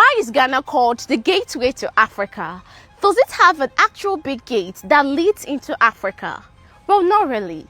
Why is Ghana called the gateway to Africa? Does it have an actual big gate that leads into Africa? Well, not really.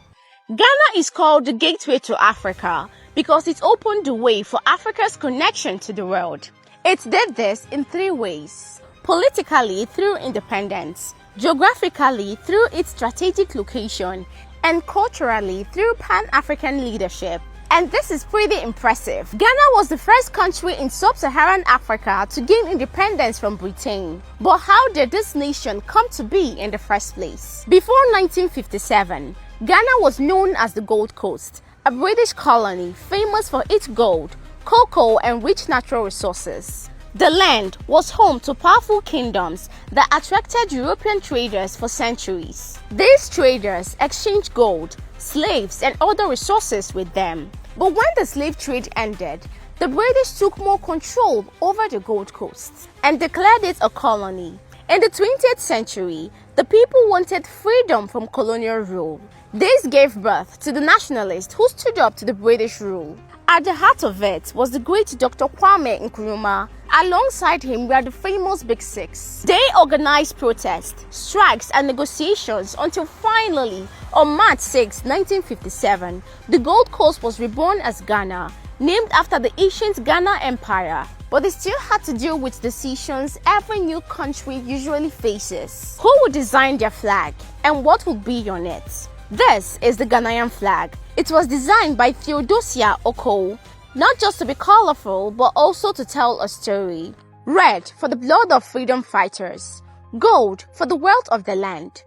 Ghana is called the gateway to Africa because it opened the way for Africa's connection to the world. It did this in three ways: politically through independence, geographically through its strategic location, and culturally through Pan-African leadership. And this is pretty impressive. Ghana was the first country in sub-Saharan Africa to gain independence from Britain. But how did this nation come to be in the first place? Before 1957, Ghana was known as the Gold Coast, a British colony famous for its gold, cocoa, and rich natural resources. The land was home to powerful kingdoms that attracted European traders for centuries. These traders exchanged gold, slaves, and other resources with them. But when the slave trade ended, the British took more control over the Gold Coast and declared it a colony. In the 20th century, the people wanted freedom from colonial rule. This gave birth to the nationalists who stood up to the British rule. At the heart of it was the great Dr. Kwame Nkrumah. Alongside him were the famous Big Six. They organized protests, strikes, and negotiations until finally, on March 6, 1957, the Gold Coast was reborn as Ghana, named after the ancient Ghana Empire. But they still had to deal with decisions every new country usually faces. Who would design their flag, and what would be on it? This is the Ghanaian flag. It was designed by Theodosia Okoh, not just to be colorful, but also to tell a story. Red for the blood of freedom fighters, gold for the wealth of the land,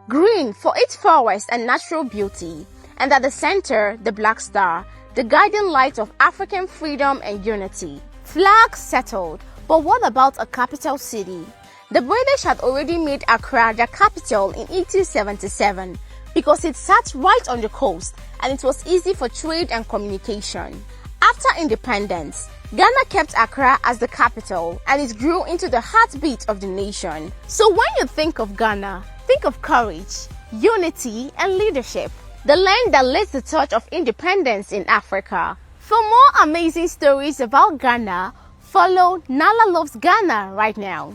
green for its forest and natural beauty, and at the center, the black star, the guiding light of African freedom and unity. Flag settled, but what about a capital city? The British had already made Accra their capital in 1877 because it sat right on the coast and it was easy for trade and communication. After independence, Ghana kept Accra as the capital and it grew into the heartbeat of the nation. So when you think of Ghana, think of courage, unity, and leadership. The land that lays the touch of independence in Africa. For more amazing stories about Ghana, follow Nala Loves Ghana right now.